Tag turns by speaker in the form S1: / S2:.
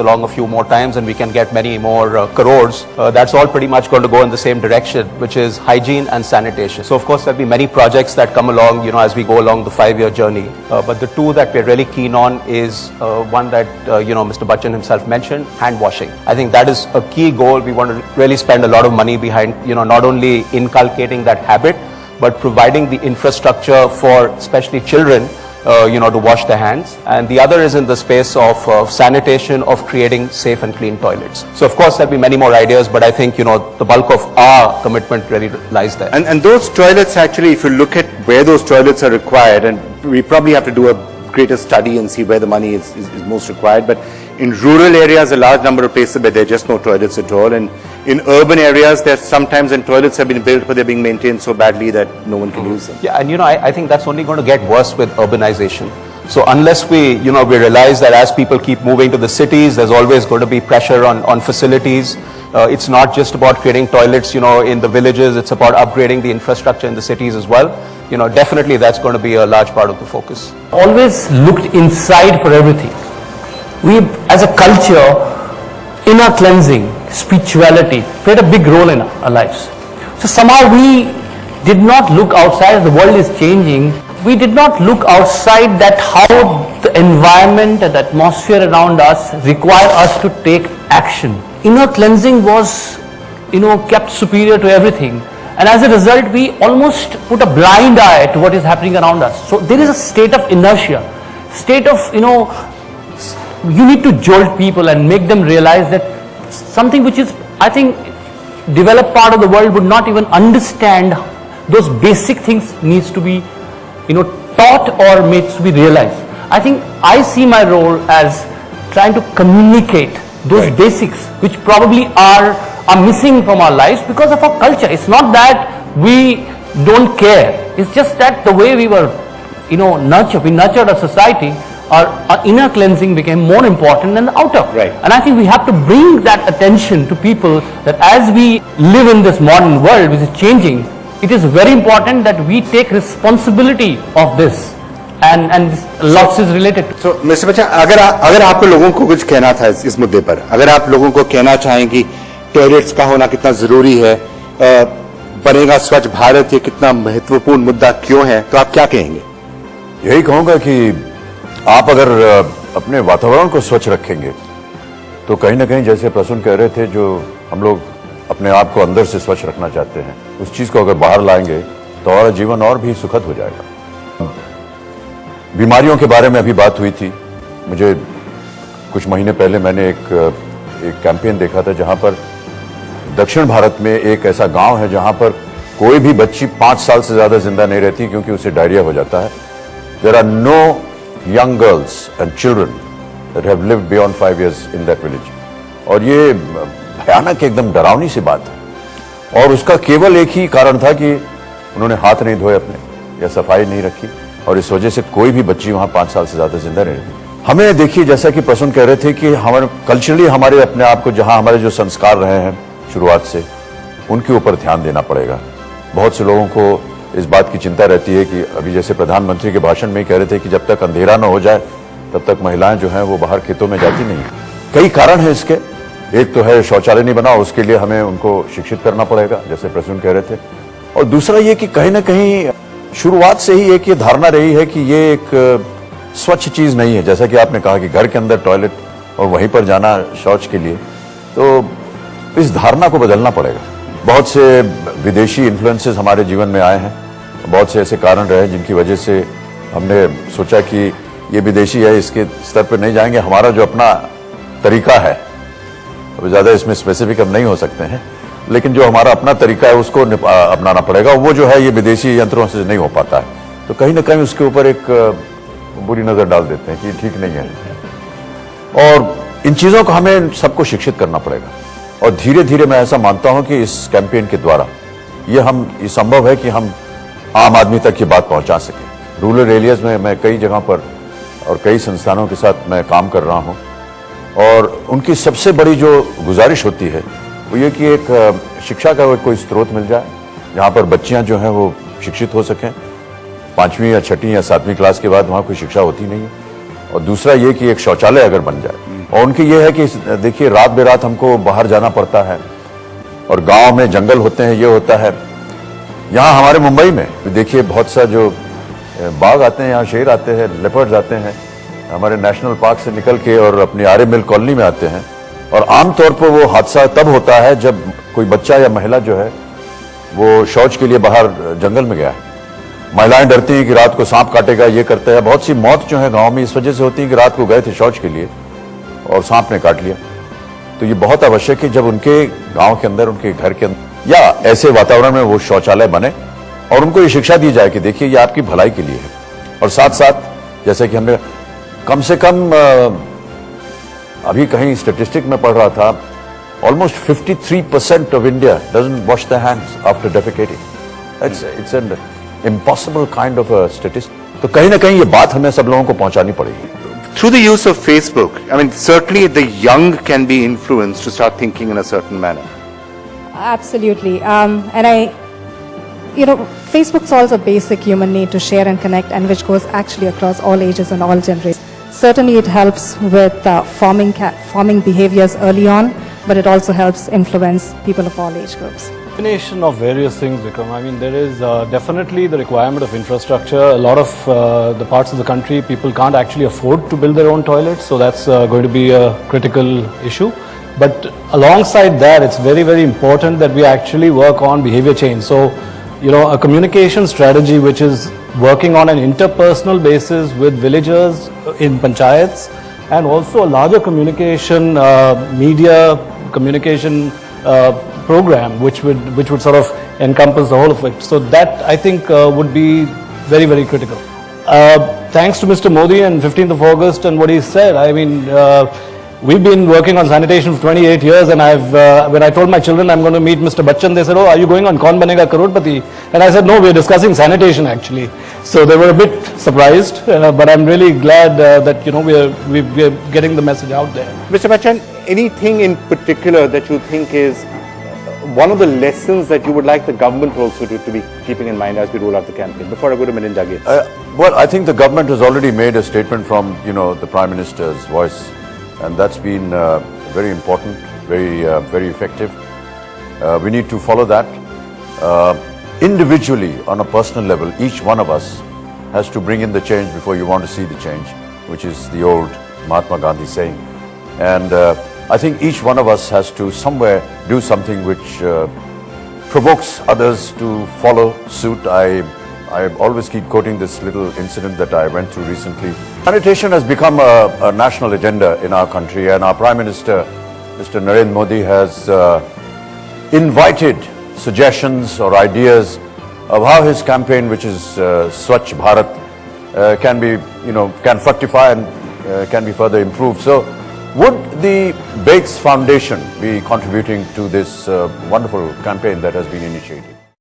S1: along a few more times and we can get many more crores, that's all pretty much going to go in the same direction, which is hygiene and sanitation. So of course there'll be many projects that come along, as we go along the 5-year journey. But the two that we're really keen on is one that, Mr. Bachchan himself mentioned, hand washing. I think that is a key goal. We want to really spend a lot of money behind, not only inculcating that habit, but providing the infrastructure for especially children, to wash their hands. And the other is in the space of sanitation, of creating safe and clean toilets. So of course there'll be many more ideas, but I think, the bulk of our commitment really lies there.
S2: And those toilets actually, if you look at where those toilets are required, and we probably have to do a greater study and see where the money is most required, but in rural areas, a large number of places where there are just no toilets at all, and in urban areas, there's sometimes when toilets have been built, but they're being maintained so badly that no one can use them.
S1: Yeah, and I think that's only going to get worse with urbanization. So unless we realize that as people keep moving to the cities, there's always going to be pressure on facilities. It's not just about creating toilets, in the villages. It's about upgrading the infrastructure in the cities as well. Definitely that's going to be a large part of the focus.
S3: Always looked inside for everything. We, as a culture, inner cleansing, spirituality played a big role in our lives. So somehow we did not look outside. As the world is changing, we did not look outside that how the environment and the atmosphere around us require us to take action. Inner cleansing was, kept superior to everything. And as a result, we almost put a blind eye to what is happening around us. So there is a state of inertia, state of, you need to jolt people and make them realize that something which is, I think, developed part of the world would not even understand those basic things needs to be, taught or made to be realized. I think I see my role as trying to communicate those basics which probably are missing from our lives because of our culture. It's not that we don't care. It's just that the way we were, we nurtured a society. Our inner cleansing became more important than the outer.
S2: Right.
S3: And I think we have to bring that attention to people that as we live in this modern world which is changing, it is very important that we take responsibility of this. And lots is related to.
S2: So, Mr. Bachchan, अगर आपको लोगों को कुछ कहना था इस मुद्दे पर, अगर आप लोगों को कहना चाहें कि टॉयलेट्स का होना कितना जरूरी है, बनेगा स्वच्छ भारत, ये कितना महत्वपूर्ण मुद्दा क्यों है, तो आप क्या कहेंगे?
S4: यही कहूंगा कि आप अगर अपने वातावरण को स्वच्छ रखेंगे तो कहीं ना कहीं, जैसे प्रसून कह रहे थे, जो हम लोग अपने आप को अंदर से स्वच्छ रखना चाहते हैं, उस चीज को अगर बाहर लाएंगे तो हमारा जीवन और भी सुखद हो जाएगा। बीमारियों के बारे में अभी बात हुई थी। मुझे कुछ महीने पहले मैंने एक कैंपेन देखा था जहां पर दक्षिण भारत में एक ऐसा गांव है जहां पर कोई भी बच्ची 5 साल से ज्यादा जिंदा नहीं रहती क्योंकि उसे डायरिया हो जाता है। There are no young girls and children that have lived beyond 5 years in that village. और ये भयानक एकदम डरावनी सी बात है। और उसका केवल एक ही कारण था कि उन्होंने हाथ नहीं धोए अपने या सफाई नहीं रखी, और इस वजह से कोई भी बच्ची वहां 5 साल से ज्यादा जिंदा नहीं रही। हमें देखिए, जैसा कि प्रसून कह रहे थे कि हमारे कल्चरली हमारे अपने आप को, जहां हमारे जो संस्कार रहे हैं शुरुआत से, उनके ऊपर ध्यान देना पड़ेगा। बहुत से लोगों को इस बात की चिंता रहती है कि अभी जैसे प्रधानमंत्री के भाषण में ही कह रहे थे कि जब तक अंधेरा न हो जाए तब तक महिलाएं जो हैं वो बाहर खेतों में जाती नहीं। कई कारण हैं इसके। एक तो है शौचालय नहीं बना, उसके लिए हमें उनको शिक्षित करना पड़ेगा, जैसे प्रसून कह रहे थे। और दूसरा ये कि कहीं ना कहीं शुरुआत से ही एक ये धारणा रही है कि ये एक स्वच्छ चीज नहीं है। जैसा कि आपने कहा कि घर के अंदर टॉयलेट और वहीं पर जाना शौच के लिए, तो इस धारणा को बदलना पड़ेगा। बहुत से विदेशी इन्फ्लुएंसेस हमारे जीवन में आए हैं, बहुत से ऐसे कारण रहे जिनकी वजह से हमने सोचा कि ये विदेशी है, इसके स्तर पर नहीं जाएंगे। हमारा जो अपना तरीका है, अब ज़्यादा इसमें स्पेसिफिक हम नहीं हो सकते हैं, लेकिन जो हमारा अपना तरीका है उसको अपनाना पड़ेगा। वो जो है ये विदेशी यंत्रों से नहीं हो पाता है, तो कहीं ना कहीं उसके ऊपर एक बुरी नज़र डाल देते हैं कि ठीक नहीं है। और इन चीज़ों को हमें सबको शिक्षित करना पड़ेगा। और धीरे धीरे मैं ऐसा मानता हूं कि इस कैंपेन के द्वारा ये संभव है कि हम आम आदमी तक ये बात पहुंचा सकें। रूरल एरियाज में मैं कई जगह पर और कई संस्थानों के साथ मैं काम कर रहा हूं, और उनकी सबसे बड़ी जो गुजारिश होती है वो ये कि एक शिक्षा का कोई स्रोत मिल जाए जहां पर बच्चियां जो हैं वो शिक्षित हो सकें। 5वीं या 6वीं या 7वीं क्लास के बाद वहां कोई शिक्षा होती नहीं है। और दूसरा ये कि एक शौचालय अगर बन जाए और उनकी ये है कि देखिए रात बेरात हमको बाहर जाना पड़ता है और गांव में जंगल होते हैं, ये होता है। यहाँ हमारे मुंबई में देखिए बहुत सा जो बाघ आते हैं, यहाँ शेर आते हैं, लेपर्ड्स आते हैं, हमारे नेशनल पार्क से निकल के और अपनी आर्य मिल कॉलोनी में आते हैं। और आमतौर पर वो हादसा तब होता है जब कोई बच्चा या महिला जो है वो शौच के लिए बाहर जंगल में गया है। महिलाएं डरती हैं कि रात को सांप काटेगा, ये करता है। बहुत सी मौत जो है गांव में इस वजह से होती है कि रात को गए थे शौच के लिए और सांप ने काट लिया। तो ये बहुत आवश्यक है जब उनके गांव के अंदर, उनके घर के अंदर या ऐसे वातावरण में वो शौचालय बने और उनको ये शिक्षा दी जाए कि देखिए ये आपकी भलाई के लिए है। और साथ साथ जैसे कि हमने कम से कम अभी कहीं स्टेटिस्टिक में पढ़ रहा था, almost 53% of India doesn't wash the hands after defecating. It's an impossible kind of statistic. तो कहीं ना कहीं ये बात हमें सब लोगों को पहुंचानी पड़ेगी।
S2: Through the use of Facebook, I mean, certainly the young can be influenced to start thinking in a certain manner.
S5: Absolutely. Facebook solves a basic human need to share and connect, and which goes actually across all ages and all generations. Certainly it helps with forming behaviors early on, but it also helps influence people of all age groups.
S3: Combination of various things, Vikram. I mean, there is definitely the requirement of infrastructure. A lot of the parts of the country, people can't actually afford to build their own toilets, so that's going to be a critical issue. But alongside that, it's very, very important that we actually work on behavior change. So, a communication strategy which is working on an interpersonal basis with villagers in panchayats, and also a larger communication, media communication program which would sort of encompass the whole of it. So that I think would be very, very critical. Thanks to Mr. Modi and 15th of August and what he said, I mean, we've been working on sanitation for 28 years, and when I told my children I'm going to meet Mr. Bachchan, they said, "Oh, are you going on Kaun Banega Crorepati?" And I said, "No, we're discussing sanitation actually." So they were a bit surprised, but I'm really glad that we're getting the message out there.
S2: Mr. Bachchan, anything in particular that you think is one of the lessons that you would like the government also to be keeping in mind as we roll out the campaign? Before I go to Milind Jagir.
S4: Well, I think the government has already made a statement from, the Prime Minister's voice, and that's been very important, very effective. We need to follow that. Individually, on a personal level, each one of us has to bring in the change before you want to see the change, which is the old Mahatma Gandhi saying. And I think each one of us has to somewhere do something which provokes others to follow suit. I always keep quoting this little incident that I went through recently. Sanitation has become a national agenda in our country, and our Prime Minister, Mr. Narendra Modi, has invited suggestions or ideas of how his campaign, which is Swachh Bharat, can fructify and can be further improved. So, would the Bates Foundation be contributing to this wonderful campaign that has been initiated?